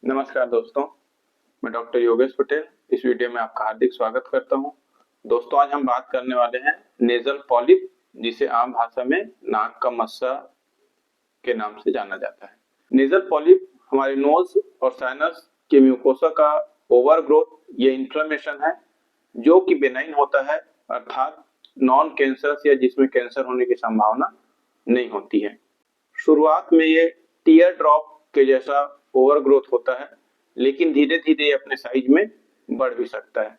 नमस्कार दोस्तों, मैं डॉक्टर योगेश पटेल इस वीडियो में आपका हार्दिक स्वागत करता हूं। दोस्तों, आज हम बात करने वाले हैं नेजल पॉलिप, जिसे आम भाषा में नाक का मस्सा के नाम से जाना जाता है। नेजल पॉलिप हमारे नोज और साइनस के म्यूकोसा का ओवरग्रोथ या इन्फ्लेमेशन है, जो कि बेनाइन होता है, अर्थात नॉन कैंसरस या जिसमें कैंसर होने की संभावना नहीं होती है। शुरुआत में ये टीयर ड्रॉप के जैसा ओवरग्रोथ होता है, लेकिन धीरे धीरे ये अपने साइज में बढ़ भी सकता है।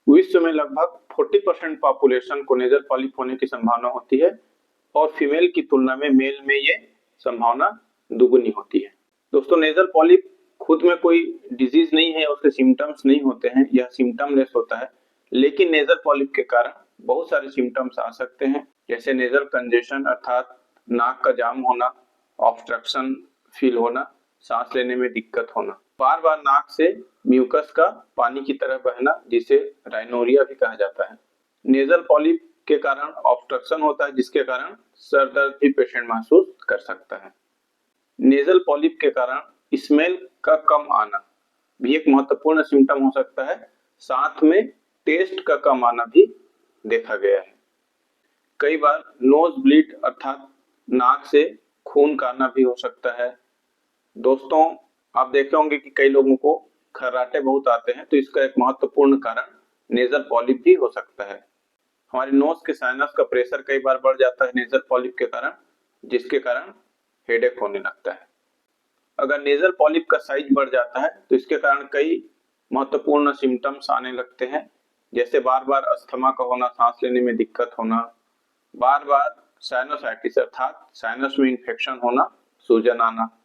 विश्व में लगभग 40% पॉपुलेशन को नेजल पॉलिप होने की संभावना होती है और फीमेल की तुलना में मेल में ये संभावना दुगुनी होती है। दोस्तों, नेजल पॉलिप खुद में कोई डिजीज नहीं है, उसके सिम्टम्स नहीं होते हैं, यह सिम्टमलेस होता है, लेकिन नेजल पॉलिप के कारण बहुत सारे सिम्टम्स आ सकते हैं, जैसे नेजल कंजेशन अर्थात नाक का जाम होना, ऑब्स्ट्रक्शन फील होना, सांस लेने में दिक्कत होना, बार बार नाक से म्यूकस का पानी की तरह बहना, जिसे राइनोरिया भी कहा जाता है। नेजल पॉलिप के कारण ऑब्स्ट्रक्शन होता है, जिसके कारण सर दर्द भी पेशेंट महसूस कर सकता है। नेजल पॉलिप के कारण स्मेल का कम आना भी एक महत्वपूर्ण सिम्टम हो सकता है, साथ में टेस्ट का कम आना भी देखा गया है। कई बार नोज ब्लीड अर्थात नाक से खून का आना भी हो सकता है। दोस्तों, आप देखे होंगे कि कई लोगों को खर्राटे बहुत आते हैं, तो इसका एक महत्वपूर्ण कारण नेजल पॉलिप भी हो सकता है। हमारे नोज के साइनस का प्रेशर कई बार बढ़ जाता है नेजल पॉलिप के कारण, जिसके कारण हेडेक होने लगता है। अगर नेजल पॉलिप का साइज बढ़ जाता है तो इसके कारण कई महत्वपूर्ण सिम्टम्स आने लगते हैं, जैसे बार बार अस्थमा का होना, सांस लेने में दिक्कत होना, बार बार साइनोसाइटिस अर्थात साइनस में इंफेक्शन होना, सूजन आना।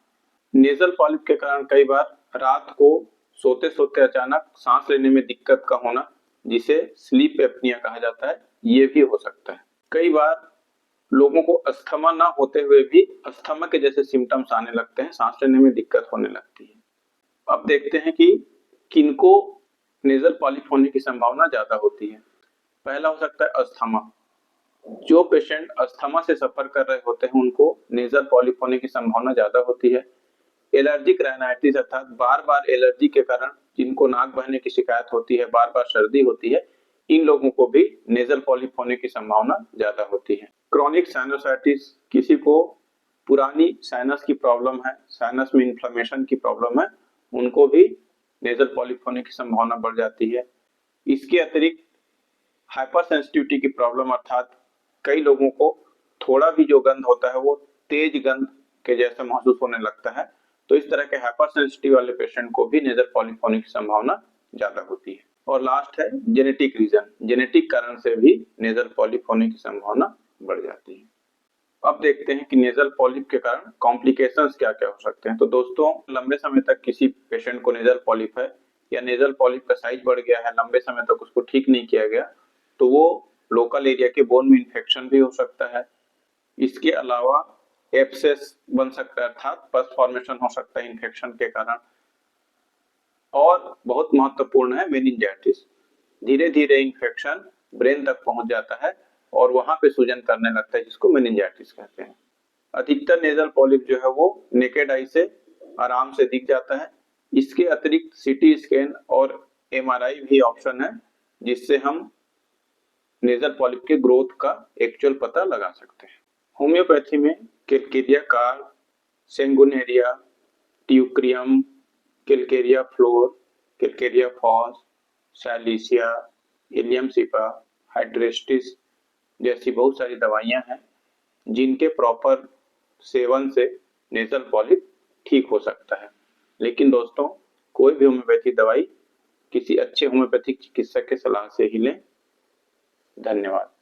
नेजल पॉलिप के कारण कई बार रात को सोते सोते अचानक सांस लेने में दिक्कत का होना, जिसे स्लीप एपनिया कहा जाता है, ये भी हो सकता है। कई बार लोगों को अस्थमा ना होते हुए भी अस्थमा के जैसे सिम्टम्स आने लगते हैं, सांस लेने में दिक्कत होने लगती है। अब देखते हैं कि किनको नेजल पॉलिप होने की संभावना ज्यादा होती है। पहला हो सकता है अस्थमा। जो पेशेंट अस्थमा से सफर कर रहे होते हैं, उनको नेजल पॉलिप होने की संभावना ज्यादा होती है। एलर्जिक राइनाइटिस अर्थात बार बार एलर्जी के कारण जिनको नाक बहने की शिकायत होती है, बार बार सर्दी होती है, इन लोगों को भी नेजल पॉलिप होने की संभावना ज्यादा होती है। क्रॉनिक साइनोसाइटिस, किसी को पुरानी साइनस की प्रॉब्लम है, साइनस में इन्फ्लेमेशन की प्रॉब्लम है, उनको भी नेजल पॉलिप होने की संभावना बढ़ जाती है। इसके अतिरिक्त हाइपर सेंसिटिविटी की प्रॉब्लम अर्थात कई लोगों को थोड़ा भी जो गंध होता है वो तेज गंध के जैसा महसूस होने लगता है, तो इस तरह के हाइपर सेंसिटिव वाले पेशेंट को भी नेजल पॉलिप होने की संभावना ज्यादा होती है। और लास्ट है जेनेटिक रीजन, जेनेटिक कारण से भी नेजल पॉलिप होने की संभावना बढ़ जाती है। अब देखते हैं कि नेजल पॉलिप के कारण कॉम्प्लिकेशंस क्या क्या हो सकते हैं। तो दोस्तों, लंबे समय तक किसी पेशेंट को नेजल पॉलिप है या नेजल पॉलिप का साइज बढ़ गया है, लंबे समय तक उसको ठीक नहीं किया गया, तो वो लोकल एरिया के बोन में इन्फेक्शन भी हो सकता है। इसके अलावा एब्सेस बन सकता है अर्थात पस फॉर्मेशन हो सकता है इन्फेक्शन के कारण। और बहुत महत्वपूर्ण है मेनिंजाइटिस। धीरे धीरे इन्फेक्शन ब्रेन तक पहुंच जाता है और वहां पे सूजन करने लगता है, जिसको मेनिंजाइटिस कहते हैं। अधिकतर नेजल पॉलिप जो है वो नेकेड आई से आराम से दिख जाता है। इसके अतिरिक्त सीटी स्कैन और एमआरआई भी ऑप्शन है, जिससे हम नेजल पॉलिप के ग्रोथ का एक्चुअल पता लगा सकते हैं। होम्योपैथी में calcarea carb, sanguinaria, teucrium, calcarea fluor, calcarea phos, silicea, allium cepa, hydrastis जैसी बहुत सारी दवाइयां हैं, जिनके प्रॉपर सेवन से नेजल पॉलिप ठीक हो सकता है। लेकिन दोस्तों, कोई भी होम्योपैथी दवाई किसी अच्छे होम्योपैथिक चिकित्सक के सलाह से ही लें। धन्यवाद।